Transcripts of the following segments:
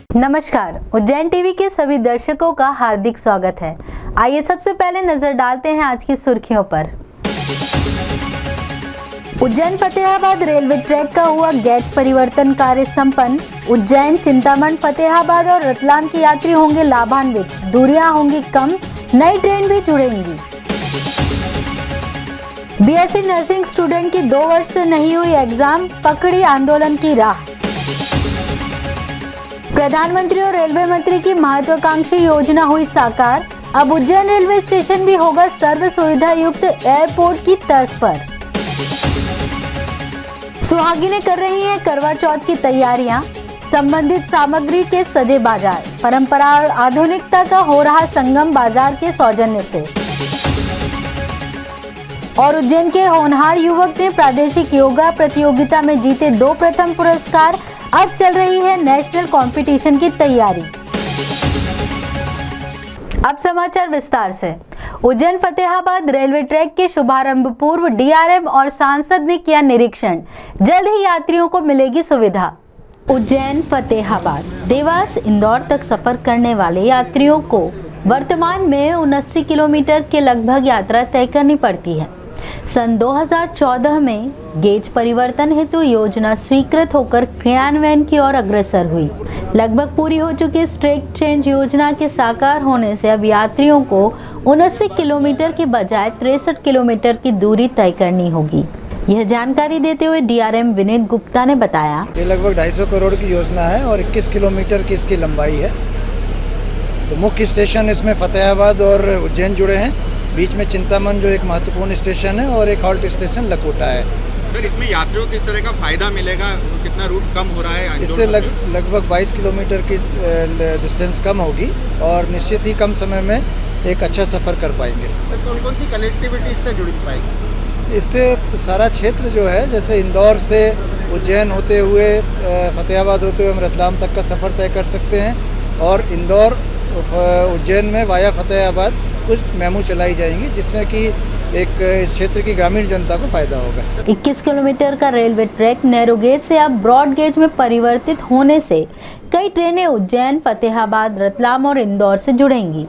नमस्कार, उज्जैन टीवी के सभी दर्शकों का हार्दिक स्वागत है। आइए सबसे पहले नजर डालते हैं आज की सुर्खियों पर। उज्जैन फतेहाबाद रेलवे ट्रैक का हुआ गेज परिवर्तन कार्य संपन्न। उज्जैन, चिंतामण, फतेहाबाद और रतलाम के यात्री होंगे लाभान्वित। दूरियां होंगी कम, नई ट्रेन भी जुड़ेंगी। बीएससी नर्सिंग स्टूडेंट की 2 वर्ष से नहीं हुई एग्जाम, पकड़ी आंदोलन की राह। प्रधानमंत्री और रेलवे मंत्री की महत्वाकांक्षी योजना हुई साकार। अब उज्जैन रेलवे स्टेशन भी होगा सर्व सुविधा युक्त एयरपोर्ट की तर्ज पर। सुहागिनें कर रही हैं करवा चौथ की तैयारियां। संबंधित सामग्री के सजे बाजार। परंपरा और आधुनिकता का हो रहा संगम बाजार के सौजन्य से। और उज्जैन के होनहार युवक ने प्रादेशिक योगा प्रतियोगिता में जीते 2 प्रथम पुरस्कार। अब चल रही है नेशनल कंपटीशन की तैयारी। अब समाचार विस्तार से। उज्जैन फतेहाबाद रेलवे ट्रैक के शुभारंभ पूर्व डीआरएम और सांसद ने किया निरीक्षण। जल्द ही यात्रियों को मिलेगी सुविधा। उज्जैन, फतेहाबाद, देवास, इंदौर तक सफर करने वाले यात्रियों को वर्तमान में 79 किलोमीटर के लगभग यात्रा तय करनी पड़ती है। सन 2014 में गेज परिवर्तन हेतु योजना स्वीकृत होकर क्रियान्वयन की ओर अग्रसर हुई। लगभग पूरी हो चुकी इस ट्रैक चेंज योजना के साकार होने से अब यात्रियों को 79 किलोमीटर के बजाय 63 किलोमीटर की दूरी तय करनी होगी। यह जानकारी देते हुए डीआरएम विनीत गुप्ता ने बताया, ये लगभग 250 करोड़ की योजना है और 21 किलोमीटर की इसकी लंबाई है। तो मुख्य स्टेशन इसमें फतेहाबाद और उज्जैन जुड़े हैं। बीच में चिंतामण जो एक महत्वपूर्ण स्टेशन है और एक हॉल्ट स्टेशन लकोटा है। सर, इसमें यात्रियों को किस तरह का फायदा मिलेगा? कितना रूट कम हो रहा है? इससे लगभग 22 किलोमीटर की डिस्टेंस कम होगी और निश्चित ही कम समय में एक अच्छा सफ़र कर पाएंगे। सर, कौन कौन सी कनेक्टिविटी इससे जुड़ पाएगी? इससे सारा क्षेत्र जो है, जैसे इंदौर से उज्जैन होते हुए फतेहाबाद होते हुए हम रतलाम तक का सफ़र तय कर सकते हैं और इंदौर उज्जैन में वाया फतेहाबाद कुछ मेमू चलाई जाएंगी, जिससे कि एक इस क्षेत्र की ग्रामीण जनता को फायदा होगा। 21 किलोमीटर का रेलवे ट्रैक नैरो गेज से अब ब्रॉड गेज में परिवर्तित होने से कई ट्रेनें उज्जैन, फतेहाबाद, रतलाम और इंदौर से जुड़ेंगी।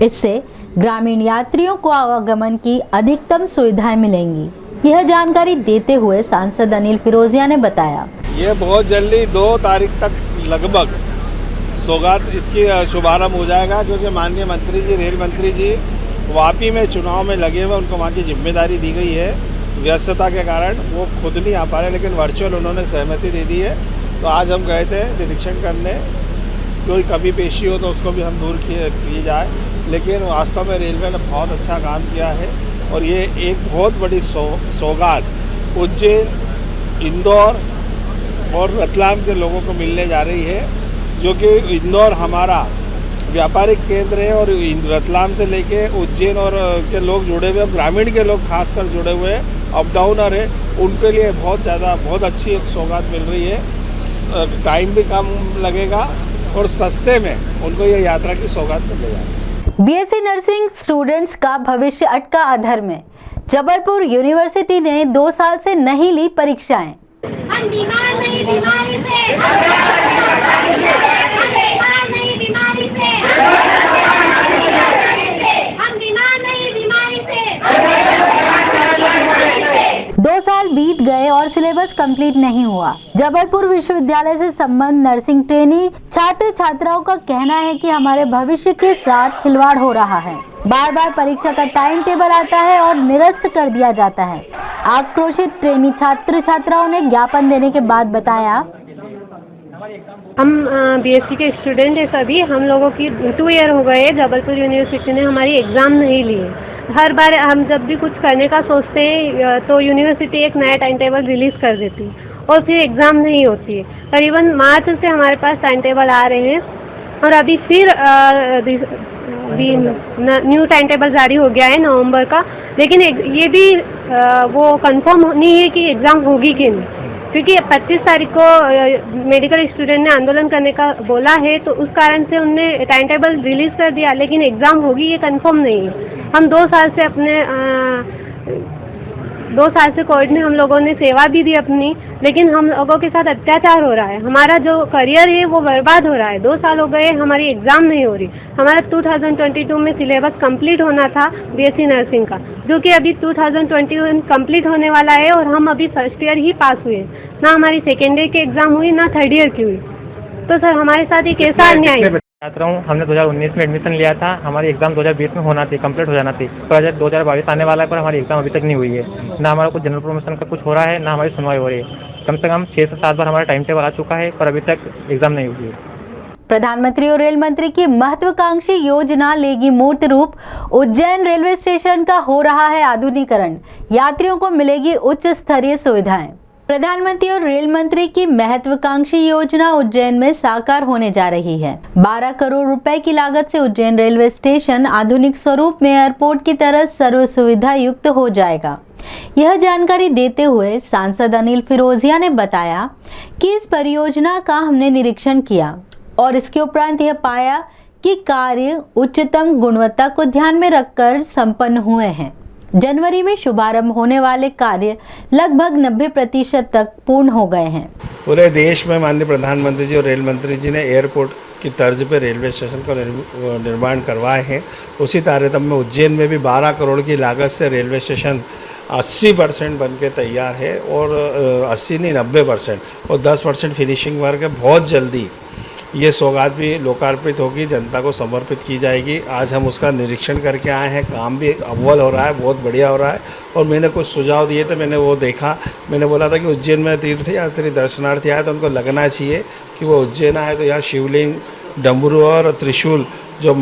इससे ग्रामीण यात्रियों को आवागमन की अधिकतम सुविधाएं मिलेंगी। यह जानकारी देते हुए सांसद अनिल फिरोजिया ने बताया, ये बहुत जल्दी 2 तारीख तक लगभग सौगात इसकी शुभारंभ हो जाएगा, क्योंकि माननीय मंत्री जी, रेल मंत्री जी वापी में चुनाव में लगे हुए, उनको वहाँ की जिम्मेदारी दी गई है। व्यस्तता के कारण वो खुद नहीं आ पा रहे, लेकिन वर्चुअल उन्होंने सहमति दे दी है। तो आज हम गए थे निरीक्षण करने, कोई कमी पेशी हो तो उसको भी हम दूर की जाए। लेकिन वास्तव में रेलवे ने बहुत अच्छा काम किया है और ये एक बहुत बड़ी सौगात उज्जैन, इंदौर और रतलाम के लोगों को मिलने जा रही है, जो कि इंदौर हमारा व्यापारिक केंद्र है और रतलाम से लेके उज्जैन और के लोग जुड़े हुए, ग्रामीण के लोग खासकर जुड़े हुए हैं, अप डाउनर है, उनके लिए बहुत अच्छी एक सौगात मिल रही है। टाइम भी कम लगेगा और सस्ते में उनको ये यात्रा की सौगात मिलेगा। बीएससी नर्सिंग स्टूडेंट्स का भविष्य अटका अधर में। जबलपुर यूनिवर्सिटी ने 2 साल से नहीं ली परीक्षाएं। हम बीमार नहीं बीमारी से, हम बीमार नहीं बीमारी से, हम बीमार नहीं बीमारी से। 2 साल बीत गए और सिलेबस कंप्लीट नहीं हुआ। जबलपुर विश्वविद्यालय से संबंध नर्सिंग ट्रेनी छात्र छात्राओं का कहना है कि हमारे भविष्य के साथ खिलवाड़ हो रहा है। बार बार परीक्षा का टाइम टेबल आता है और निरस्त कर दिया जाता है। आक्रोशित ट्रेनी छात्र छात्राओं ने ज्ञापन देने के बाद बताया, हम बीएससी के स्टूडेंट हैं सभी। हम लोगों की 2 ईयर हो गए, जबलपुर यूनिवर्सिटी ने हमारी एग्ज़ाम नहीं लिए। हर बार हम जब भी कुछ करने का सोचते हैं तो यूनिवर्सिटी एक नया टाइम टेबल रिलीज़ कर देती और फिर एग्ज़ाम नहीं होती है। करीबन मार्च से हमारे पास टाइम टेबल आ रहे हैं और अभी फिर न्यू टाइम टेबल जारी हो गया है नवंबर का, लेकिन ये भी वो कंफर्म नहीं है कि एग्ज़ाम होगी कि नहीं, क्योंकि 25 तारीख को मेडिकल स्टूडेंट ने आंदोलन करने का बोला है, तो उस कारण से उनने टाइम टेबल रिलीज़ कर दिया, लेकिन एग्ज़ाम होगी ये कंफर्म नहीं है। हम 2 साल से अपने 2 साल से कोविड में हम लोगों ने सेवा भी दी अपनी, लेकिन हम लोगों के साथ अत्याचार हो रहा है। हमारा जो करियर है वो बर्बाद हो रहा है। 2 साल हो गए, हमारी एग्ज़ाम नहीं हो रही। हमारा 2022 में सिलेबस कंप्लीट होना था बीएससी नर्सिंग का, जो कि अभी 2021 कंप्लीट होने वाला है और हम अभी फर्स्ट ईयर ही पास हुए। ना हमारी सेकेंड ईयर की एग्ज़ाम हुई, ना थर्ड ईयर की हुई। तो सर हमारे साथ ये कैसा अन्याय है? छात्र हूँ, हमने 2019 में एडमिशन लिया था। हमारी एग्ज़ाम 2020 में होना थी, कंप्लीट हो जाना थी। पर 2022 आने वाला है, पर हमारी एग्ज़ाम अभी तक नहीं हुई है। ना हमारा कुछ जनरल प्रमोशन का कुछ हो रहा है, ना हमारी सुनवाई हो रही है। कम से कम 6 से 7 बार हमारा टाइम टेबल आ चुका है, पर अभी तक एग्ज़ाम नहीं हुई है। प्रधानमंत्री और रेल मंत्री की महत्वाकांक्षी योजना लेगी मूर्त रूप। उज्जैन रेलवे स्टेशन का हो रहा है आधुनिकीकरण, यात्रियों को मिलेगी उच्च स्तरीय सुविधाएं। प्रधानमंत्री और रेल मंत्री की महत्वाकांक्षी योजना उज्जैन में साकार होने जा रही है। 12 करोड़ रुपए की लागत से उज्जैन रेलवे स्टेशन आधुनिक स्वरूप में एयरपोर्ट की तरह सर्व सुविधा युक्त हो जाएगा। यह जानकारी देते हुए सांसद अनिल फिरोजिया ने बताया कि इस परियोजना का हमने निरीक्षण किया और इसके उपरांत यह पाया कि कार्य उच्चतम गुणवत्ता को ध्यान में रखकर संपन्न हुए हैं। जनवरी में शुभारंभ होने वाले कार्य लगभग 90% तक पूर्ण हो गए हैं। पूरे देश में माननीय प्रधानमंत्री जी और रेल मंत्री जी ने एयरपोर्ट की तर्ज पे रेलवे स्टेशन का निर्माण करवाए हैं। उसी तारतम्य में उज्जैन में भी 12 करोड़ की लागत से रेलवे स्टेशन 80% बन के तैयार है और 80 नहीं 90% और 10% फिनिशिंग वर्क है। बहुत जल्दी ये सौगात भी लोकार्पित होगी, जनता को समर्पित की जाएगी। आज हम उसका निरीक्षण करके आए हैं। काम भी अव्वल हो रहा है, बहुत बढ़िया हो रहा है। और मैंने कुछ सुझाव दिए थे, मैंने वो देखा। मैंने बोला था कि उज्जैन में तीर्थयात्री दर्शनार्थी आए तो उनको लगना चाहिए कि वो उज्जैन आए तो यहाँ शिवलिंग, डमरू और त्रिशूल जो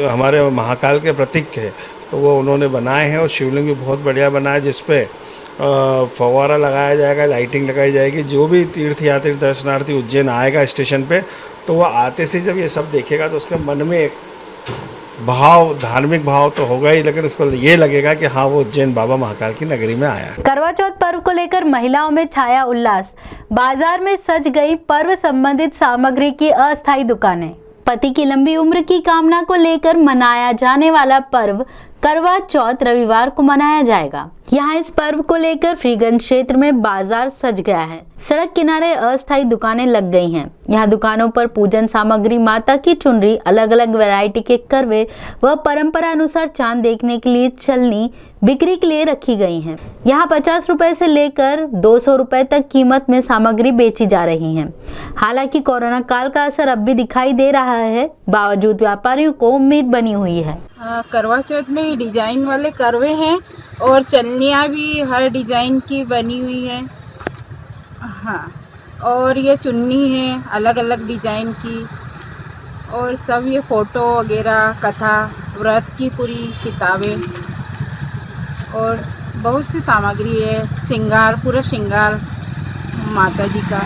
हमारे महाकाल के प्रतीक है तो वो उन्होंने बनाए हैं। और शिवलिंग भी बहुत बढ़िया बना है, जिसपे फव्वारा लगाया जाएगा, लाइटिंग लगाई जाएगी। जो भी तीर्थयात्री दर्शनार्थी उज्जैन आएगा स्टेशन पे तो वो आते से जब ये सब देखेगा तो उसके मन में एक भाव, धार्मिक भाव तो होगा ही, लेकिन उसको ये लगेगा कि हाँ वो उज्जैन बाबा महाकाल की नगरी में आया है। करवा चौथ पर्व को लेकर महिलाओं में छाया उल्लास। बाजार में सज गई पर्व संबंधित सामग्री की अस्थायी दुकानें। पति की लंबी उम्र की कामना को लेकर मनाया जाने वाला पर्व करवा चौथ रविवार को मनाया जाएगा। यहाँ इस पर्व को लेकर फ्रीगंज क्षेत्र में बाजार सज गया है। सड़क किनारे अस्थायी दुकानें लग गई हैं। यहाँ दुकानों पर पूजन सामग्री, माता की चुनरी, अलग अलग वैरायटी के करवे व परंपरा अनुसार चांद देखने के लिए छलनी बिक्री के लिए रखी गई हैं। यहाँ 50 रुपए से लेकर 200 रुपए तक कीमत में सामग्री बेची जा रही है। हालांकि कोरोना काल का असर अब भी दिखाई दे रहा है, बावजूद व्यापारियों को उम्मीद बनी हुई है। करवा चौथ में डिजाइन वाले करवे हैं और चलनियाँ भी हर डिजाइन की बनी हुई है। हाँ, और ये चुन्नी है अलग अलग डिजाइन की, और सब ये फोटो वगैरह, कथा, व्रत की पूरी किताबें और बहुत सी सामग्री है। श्रृंगार, पूरा श्रृंगार माता जी का।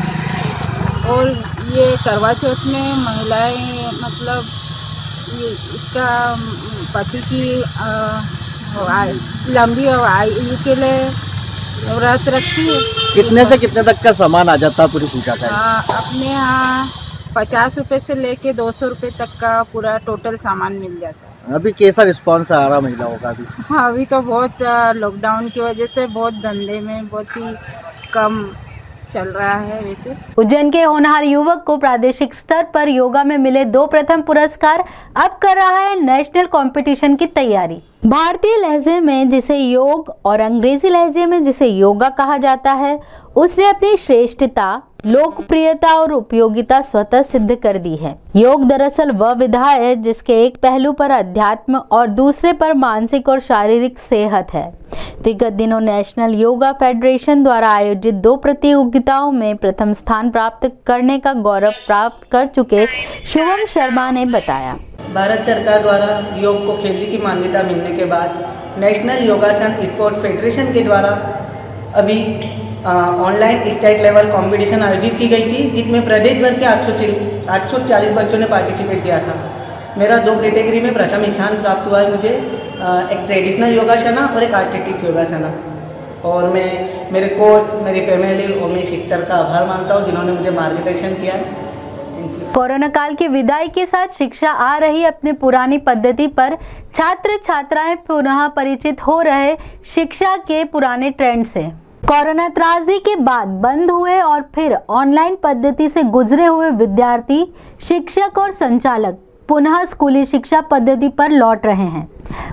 और ये करवा चौथ में महिलाएं मतलब ये इसका पति की लंबी आयु के लिए व्रत रखती है। कितने से कितने तक का सामान आ जाता है पूरी पूजा का? अपने यहाँ 50 रुपए से लेके 200 रुपए तक का पूरा टोटल सामान मिल जाता है। अभी कैसा रिस्पांस आ रहा महिलाओं का अभी? हाँ, अभी तो बहुत लॉकडाउन की वजह से बहुत धंधे में बहुत ही कम चल रहा है। वैसे उज्जैन के होनहार युवक को प्रादेशिक स्तर पर योगा में मिले 2 प्रथम पुरस्कार, अब कर रहा है नेशनल कंपटीशन की तैयारी। भारतीय लहजे में जिसे योग और अंग्रेजी लहजे में जिसे योगा कहा जाता है, उसने अपनी श्रेष्ठता, लोकप्रियता और उपयोगिता स्वतः सिद्ध कर दी है। योग दरअसल वह विधा है जिसके एक पहलू पर अध्यात्म और दूसरे पर मानसिक और शारीरिक सेहत है। विगत दिनों नेशनल योगा फेडरेशन द्वारा आयोजित 2 प्रतियोगिताओं में प्रथम स्थान प्राप्त करने का गौरव प्राप्त कर चुके शुभम शर्मा ने बताया। भारत सरकार द्वारा योग को खेलने की मान्यता मिलने के बाद नेशनल योगासन स्पोर्ट फेडरेशन के द्वारा अभी ऑनलाइन स्टेट लेवल कंपटीशन आयोजित की गई थी, जिसमें प्रदेश भर के 840 बच्चों ने पार्टिसिपेट किया था। मेरा 2 कैटेगरी में प्रथम स्थान प्राप्त हुआ है मुझे, एक ट्रेडिशनल योगासना और एक आर्टिस्टिक योगासना। और मैं मेरे कोच, मेरी फैमिली और मेरे शिक्षक का आभार मानता हूँ जिन्होंने मुझे मार्गदर्शन किया है। कोरोना काल की विदाई के साथ शिक्षा आ रही अपनी पुरानी पद्धति पर छात्र छात्राएं पुनः परिचित हो रहे शिक्षा के पुराने ट्रेंड से। कोरोना त्रासदी के बाद बंद हुए और फिर ऑनलाइन पद्धति से गुजरे हुए विद्यार्थी, शिक्षक और संचालक पुनः स्कूली शिक्षा पद्धति पर लौट रहे हैं,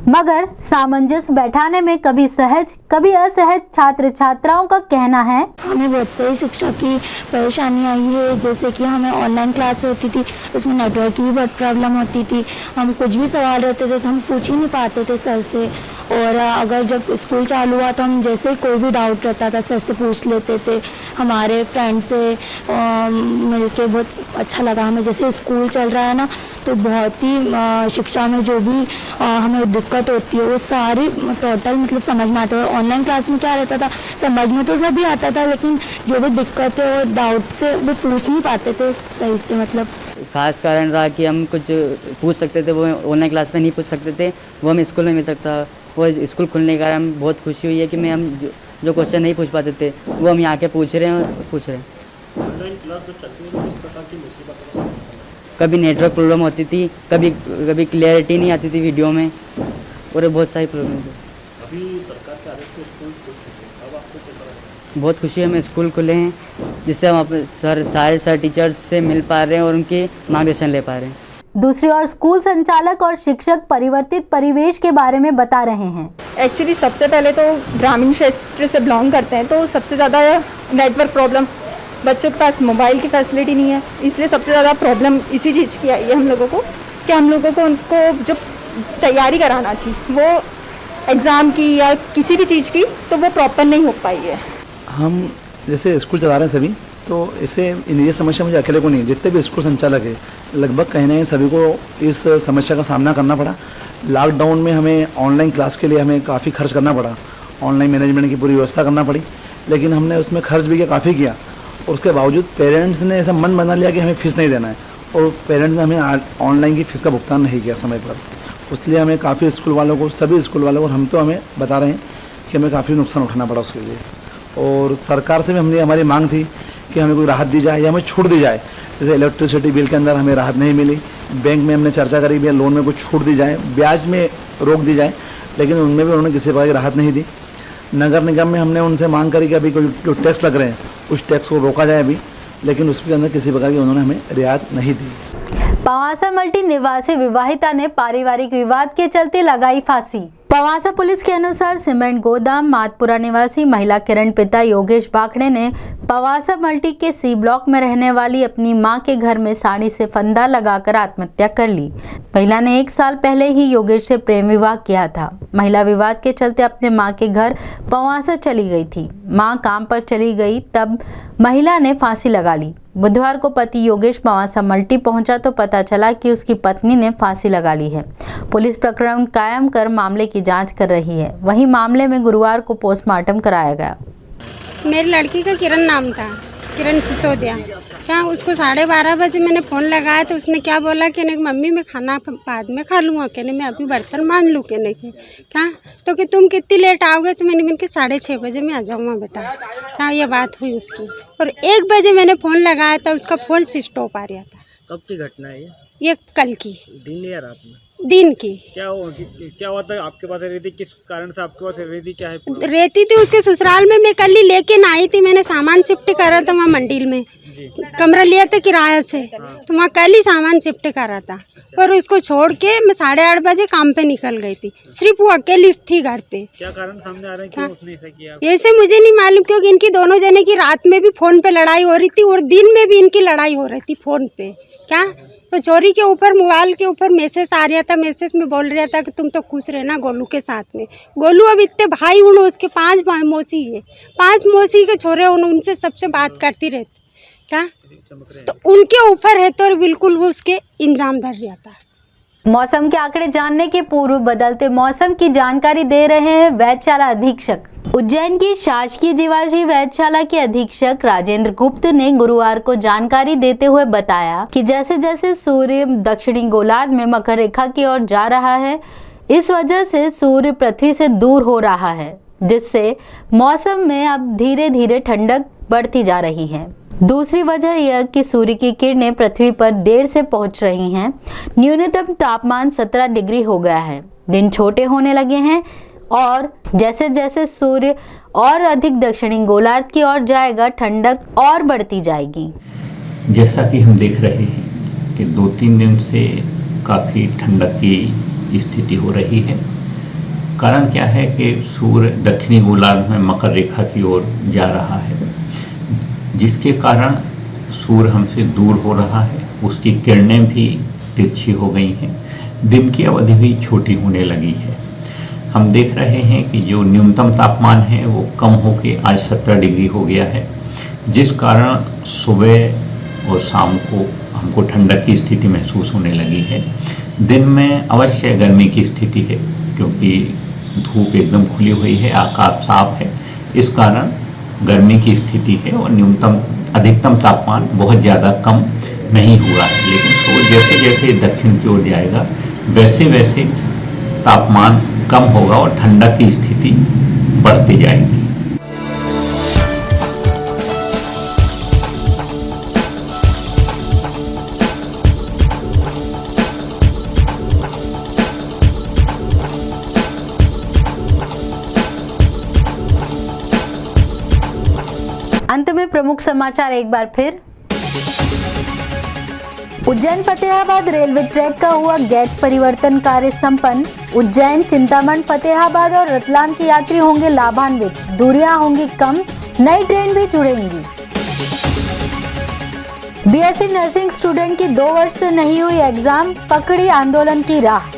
मगर सामंजस्य बैठाने में कभी सहज कभी असहज छात्र छात्राओं का कहना है, हमें बहुत सारी शिक्षा की परेशानी आई है। जैसे कि हमें ऑनलाइन क्लास होती थी, उसमें नेटवर्क की बहुत प्रॉब्लम होती थी। हम कुछ भी सवाल रहते थे तो हम पूछ ही नहीं पाते थे सर से, और अगर जब स्कूल चालू हुआ तो हम जैसे कोई भी डाउट रहता था सर से पूछ लेते थे। हमारे फ्रेंड से मिलके बहुत अच्छा लगा हमें। जैसे स्कूल चल रहा है ना, तो बहुत ही शिक्षा में जो भी हमें दिक्कत होती है वो सारी टोटल मतलब समझ में आता है। ऑनलाइन क्लास में क्या रहता था, समझ में तो सभी आता था, लेकिन जो भी दिक्कत है और डाउट से वो पूछ नहीं पाते थे सही से। मतलब खास कारण रहा कि हम कुछ पूछ सकते थे वो ऑनलाइन क्लास में नहीं पूछ सकते थे, वो हमें स्कूल में मिल सकता। वो स्कूल खुलने के कारण बहुत खुशी हुई है कि हम जो क्वेश्चन नहीं पूछ पाते थे वो हम यहाँ के पूछ रहे हैं। ऑनलाइन क्लास जो चलती है किस प्रकार की मुसीबत है? कभी नेटवर्क प्रॉब्लम होती थी, कभी क्लियरिटी नहीं आती थी वीडियो में, और बहुत सारी प्रॉब्लम थी। अभी सरकार के आदेश से स्कूल खुल चुके हैं, अब आपको कैसा लगता है? बहुत खुशी है हमें स्कूल खुले हैं, जिससे हम अपने सारे टीचर्स से मिल पा रहे हैं और उनके मार्गदर्शन ले पा रहे हैं। दूसरी ओर स्कूल संचालक और शिक्षक परिवर्तित परिवेश के बारे में बता रहे हैं। एक्चुअली सबसे पहले तो ग्रामीण क्षेत्र से बिलोंग करते हैं, तो सबसे ज़्यादा नेटवर्क प्रॉब्लम, बच्चों के पास मोबाइल की फैसिलिटी नहीं है, इसलिए सबसे ज़्यादा प्रॉब्लम इसी चीज़ की आई है हम लोगों को कि हम लोगों को उनको जो तैयारी कराना थी वो एग्ज़ाम की या किसी भी चीज़ की, तो वो प्रॉपर नहीं हो पाई है। हम जैसे स्कूल चला रहे हैं सभी, तो इसे ये समस्या मुझे अकेले को नहीं, जितने भी स्कूल संचालक है लगभग कहीं ना कहीं सभी को इस समस्या का सामना करना पड़ा। लॉकडाउन में हमें ऑनलाइन क्लास के लिए हमें काफ़ी खर्च करना पड़ा, ऑनलाइन मैनेजमेंट की पूरी व्यवस्था करना पड़ी, लेकिन हमने उसमें खर्च भी काफ़ी किया। और उसके बावजूद पेरेंट्स ने ऐसा मन बना लिया कि हमें फ़ीस नहीं देना है, और पेरेंट्स ने हमें ऑनलाइन की फ़ीस का भुगतान नहीं किया समय पर। इसलिए हमें काफ़ी स्कूल वालों को, सभी स्कूल वालों को, हम तो हमें बता रहे हैं कि हमें काफ़ी नुकसान उठाना पड़ा उसके लिए। और सरकार से भी हमने हमारी मांग थी कि हमें कोई राहत दी जाए या हमें छूट दी जाए। जैसे इलेक्ट्रिसिटी बिल के अंदर हमें राहत नहीं मिली, बैंक में हमने चर्चा करी भी लोन में कुछ छूट दी जाए, ब्याज में रोक दी जाए, लेकिन उनमें भी उन्होंने किसी प्रकार की राहत नहीं दी। नगर निगम में हमने उनसे मांग करी कि अभी कोई जो टैक्स लग रहे हैं उस टैक्स को रोका जाए अभी, लेकिन उसके अंदर किसी प्रकार की उन्होंने हमें रियायत नहीं दी। पवासा मल्टी निवासी विवाहिता ने पारिवारिक विवाद के चलते लगाई फांसी। पवासा पुलिस के अनुसार सीमेंट गोदाम मातपुरा निवासी महिला किरण पिता योगेश बाखड़े ने पवासा मल्टी के सी ब्लॉक में रहने वाली अपनी मां के घर में साड़ी से फंदा लगाकर आत्महत्या कर ली। महिला ने 1 साल पहले ही योगेश से प्रेम विवाह किया था। महिला विवाद के चलते अपने मां के घर पवासा चली गई थी। मां काम पर चली गई, तब महिला ने फांसी लगा ली। बुधवार को पति योगेश पवासा मल्टी पहुंचा तो पता चला कि उसकी पत्नी ने फांसी लगा ली है। पुलिस प्रकरण कायम कर मामले की जांच कर रही है। वहीं मामले में गुरुवार को पोस्टमार्टम कराया गया। मेरी लड़की का किरण नाम था, किरण सिसोदिया। क्या उसको 12:30 बजे मैंने फ़ोन लगाया तो उसने क्या बोला कि नहीं मम्मी मैं खाना बाद में खा लूँगा, कहने मैं अभी बर्तन मान लूँ, कहने के क्या तो कि तुम कितनी लेट आओगे, तो मैंने के 6:30 बजे मैं आ जाऊँगा बेटा। क्या ये बात हुई उसकी। और 1 बजे मैंने फ़ोन लगाया था, उसका फ़ोन स्विच ऑफ आ रहा था। कब की घटना है ये कल की, दिन या रात में? दिन की। क्या हुआ था आपके पास रह रही थी, किस कारण से आपके पास रह रही थी, क्या है? रहती थी उसके ससुराल में। मैं कल ही लेके आई थी, मैंने सामान शिफ्ट करा था वहाँ मंडिल में, कमरा लिया था किराया से, तो वहाँ कल ही सामान शिफ्ट करा था। पर उसको छोड़ के मैं 8:30 बजे काम पे निकल गई थी, सिर्फ वो अकेली थी घर पे। क्या कारण सामने आ रहा है, क्यों उसने ऐसा किया? ऐसे मुझे नहीं मालूम, क्योंकि इनकी दोनों जने की रात में भी फोन पे लड़ाई हो रही थी और दिन में भी इनकी लड़ाई हो रही थी फोन पे। क्या तो चोरी के ऊपर, मोबाइल के ऊपर मैसेज आ रहा था, मैसेज में बोल रहा था कि तुम तो खुश रहना गोलू के साथ में। गोलू अब इतने भाई उन उसके 5 मौसी है, 5 मौसी के छोरे उनसे सबसे बात करती रहती। क्या तो उनके ऊपर है तो बिल्कुल वो उसके इंजाम धर रहा था। मौसम के आंकड़े जानने के पूर्व बदलते मौसम की जानकारी दे रहे हैं वैधशाला अधीक्षक। उज्जैन की शासकीय जीवाश्री वैधशाला के अधीक्षक राजेंद्र गुप्त ने गुरुवार को जानकारी देते हुए बताया कि जैसे जैसे सूर्य दक्षिणी गोलार्ध में मकर रेखा की ओर जा रहा है, इस वजह से सूर्य पृथ्वी से दूर हो रहा है। जिससे मौसम में अब धीरे धीरे ठंडक बढ़ती जा रही है। दूसरी वजह यह कि सूर्य की किरणें पृथ्वी पर देर से पहुंच रही हैं। न्यूनतम तापमान 17 डिग्री हो गया है, दिन छोटे होने लगे हैं और जैसे जैसे सूर्य और अधिक दक्षिणी गोलार्ध की ओर जाएगा, ठंडक और बढ़ती जाएगी। जैसा कि हम देख रहे हैं कि 2-3 दिन से काफ़ी ठंडक की स्थिति हो रही है। कारण क्या है कि सूर्य दक्षिणी गोलार्ध में मकर रेखा की ओर जा रहा है, जिसके कारण सूर्य हमसे दूर हो रहा है, उसकी किरणें भी तिरछी हो गई हैं, दिन की अवधि भी छोटी होने लगी है। हम देख रहे हैं कि जो न्यूनतम तापमान है वो कम होके आज 17 डिग्री हो गया है, जिस कारण सुबह और शाम को हमको ठंडक की स्थिति महसूस होने लगी है। दिन में अवश्य गर्मी की स्थिति है, क्योंकि धूप एकदम खुली हुई है, आकाश साफ है, इस कारण गर्मी की स्थिति है और अधिकतम तापमान बहुत ज़्यादा कम नहीं हुआ है। लेकिन सूर्य जैसे जैसे दक्षिण की ओर जाएगा वैसे वैसे तापमान कम होगा और ठंडक की स्थिति बढ़ती जाएगी। अंत में प्रमुख समाचार एक बार फिर। उज्जैन फतेहाबाद रेलवे ट्रैक का हुआ गेज परिवर्तन कार्य संपन्न। उज्जैन, चिंतामण, फतेहाबाद और रतलाम के यात्री होंगे लाभान्वित, दूरियां होंगी कम, नई ट्रेन भी जुड़ेंगी। बीएससी नर्सिंग स्टूडेंट की 2 वर्ष से नहीं हुई एग्जाम, पकड़ी आंदोलन की राह।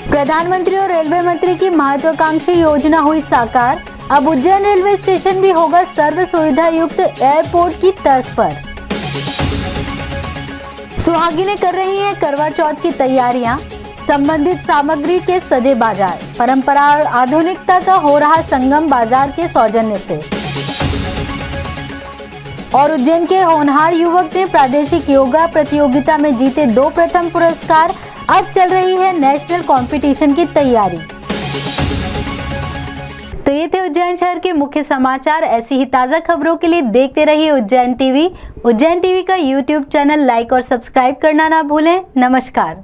प्रधानमंत्री और रेलवे मंत्री की महत्वाकांक्षी योजना हुई साकार, अब उज्जैन रेलवे स्टेशन भी होगा सर्व सुविधा युक्त एयरपोर्ट की तर्ज पर। सुहागिनें कर रही हैं करवा चौथ की तैयारियां, संबंधित सामग्री के सजे बाजार, परंपरा और आधुनिकता का हो रहा संगम बाजार के सौजन्य से। और उज्जैन के होनहार युवक ने प्रादेशिक योगा प्रतियोगिता में जीते 2 प्रथम पुरस्कार, अब चल रही है नेशनल कंपटीशन की तैयारी। तो ये थे उज्जैन शहर के मुख्य समाचार। ऐसी ही ताज़ा खबरों के लिए देखते रहिए उज्जैन टीवी। उज्जैन टीवी का यूट्यूब चैनल लाइक और सब्सक्राइब करना ना भूलें। नमस्कार।